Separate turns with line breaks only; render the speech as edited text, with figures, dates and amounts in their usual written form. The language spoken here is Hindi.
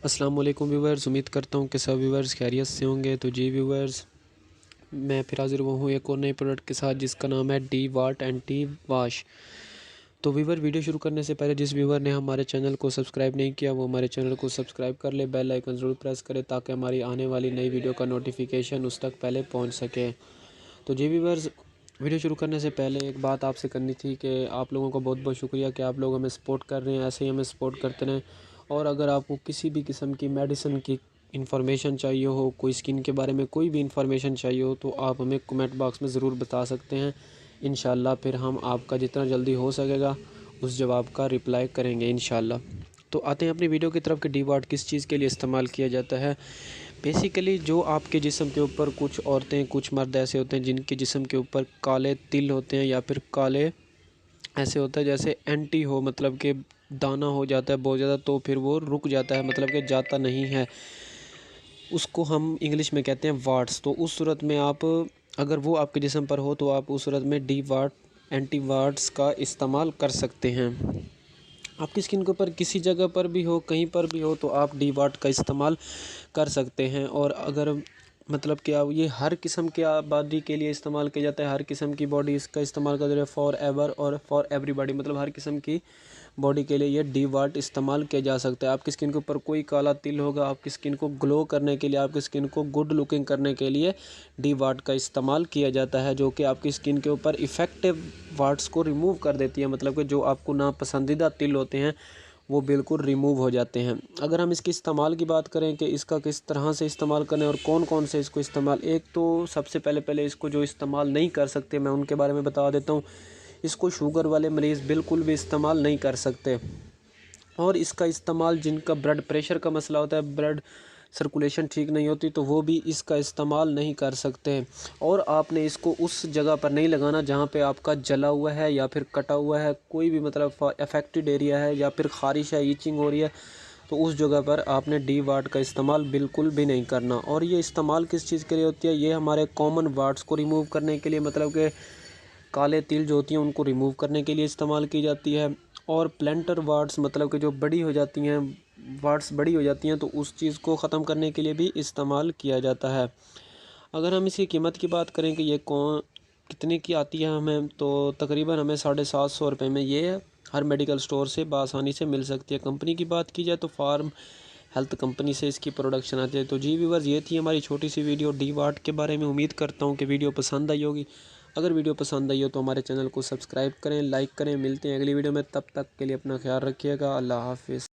अस्सलाम वालेकुम व्यूवर्स, उम्मीद करता हूँ कि सब व्यूवर्स खैरियत से होंगे। तो जी व्यूवर्स, मैं फिर हाज़िर हुआ हूँ एक और नए प्रोडक्ट के साथ जिसका नाम है डी वाट एंटी वाश। तो व्यूवर, वीडियो शुरू करने से पहले जिस व्यूवर ने हमारे चैनल को सब्सक्राइब नहीं किया वो हमारे चैनल को सब्सक्राइब कर ले, बेल आइकन ज़रूर प्रेस करे ताकि हमारी आने वाली नई वीडियो का नोटिफिकेशन उस तक पहले पहुँच सके। तो जी व्यूवर्स, वीडियो शुरू करने से पहले एक बात आपसे करनी थी कि आप लोगों का बहुत बहुत शुक्रिया कि आप लोग हमें सपोर्ट कर रहे हैं, ऐसे ही हमें सपोर्ट करते रहें। और अगर आपको किसी भी किस्म की मेडिसिन की इंफॉर्मेशन चाहिए हो, कोई स्किन के बारे में कोई भी इंफॉर्मेशन चाहिए हो, तो आप हमें कमेंट बॉक्स में ज़रूर बता सकते हैं। इंशाल्लाह फिर हम आपका जितना जल्दी हो सकेगा उस जवाब का रिप्लाई करेंगे इंशाल्लाह। तो आते हैं अपनी वीडियो की तरफ कि डी वाट किस चीज़ के लिए इस्तेमाल किया जाता है। बेसिकली जो आपके जिस्म के ऊपर, कुछ औरतें कुछ मर्द ऐसे होते हैं जिनके जिस्म के ऊपर काले तिल होते हैं या फिर काले ऐसे होता है जैसे एंटी हो, मतलब कि दाना हो जाता है बहुत ज़्यादा, तो फिर वो रुक जाता है, मतलब कि जाता नहीं है, उसको हम इंग्लिश में कहते हैं वाट्स। तो उस सूरत में आप, अगर वो आपके जिस्म पर हो तो आप उस सूरत में डी वाट एंटी वाट्स का इस्तेमाल कर सकते हैं। आपकी स्किन के ऊपर किसी जगह पर भी हो, कहीं पर भी हो, तो आप डी वाट का इस्तेमाल कर सकते हैं। और अगर मतलब कि आप, ये हर किस्म के बॉडी के लिए इस्तेमाल किया जाता है, हर किस्म की बॉडी इसका इस्तेमाल कर रही है, फॉर एवर और फॉर एवरीबॉडी, मतलब हर किस्म की बॉडी के लिए ये डी वाट इस्तेमाल किया जा सकता है। आपकी स्किन के ऊपर कोई काला तिल होगा, आपकी स्किन को ग्लो करने के लिए, आपकी स्किन को गुड लुकिंग करने के लिए डी वाट का इस्तेमाल किया जाता है, जो कि आपकी स्किन के ऊपर इफ़ेक्टिव वाट्स को रिमूव कर देती है, मतलब कि जो आपको नापसंदीदा तिल होते हैं वो बिल्कुल रिमूव हो जाते हैं। अगर हम इसके इस्तेमाल की बात करें कि इसका किस तरह से इस्तेमाल करें और कौन कौन से इसको इस्तेमाल, एक तो सबसे पहले इसको जो इस्तेमाल नहीं कर सकते मैं उनके बारे में बता देता हूँ। इसको शुगर वाले मरीज़ बिल्कुल भी इस्तेमाल नहीं कर सकते। और इसका इस्तेमाल जिनका ब्लड प्रेशर का मसला होता है, ब्लड सर्कुलेशन ठीक नहीं होती, तो वो भी इसका इस्तेमाल नहीं कर सकते। और आपने इसको उस जगह पर नहीं लगाना जहाँ पे आपका जला हुआ है या फिर कटा हुआ है, कोई भी मतलब अफेक्टेड एरिया है या फिर ख़ारिश है, ईचिंग हो रही है, तो उस जगह पर आपने डी वाट का इस्तेमाल बिल्कुल भी नहीं करना। और ये इस्तेमाल किस चीज़ के लिए होती है? ये हमारे कॉमन वाट्स को रिमूव करने के लिए, मतलब कि काले तिल जो होती हैं उनको रिमूव करने के लिए इस्तेमाल की जाती है। और प्लेंटर वाट्स, मतलब कि जो बड़ी हो जाती हैं, वाट्स बड़ी हो जाती हैं, तो उस चीज़ को ख़त्म करने के लिए भी इस्तेमाल किया जाता है। अगर हम इसकी कीमत की बात करें कि ये कितने की आती है हमें, तो तकरीबन हमें 750 रुपये में ये हर मेडिकल स्टोर से बआसानी से मिल सकती है। कंपनी की बात की जाए तो फार्म हेल्थ कंपनी से इसकी प्रोडक्शन आती है। तो जी व्यूअर्स, ये थी हमारी छोटी सी वीडियो डी वाट के बारे में। उम्मीद करता हूँ कि वीडियो पसंद आई होगी। अगर वीडियो पसंद आई हो तो हमारे चैनल को सब्सक्राइब करें, लाइक करें। मिलते हैं अगली वीडियो में, तब तक के लिए अपना ख्याल रखिएगा। अल्लाह हाफिज़।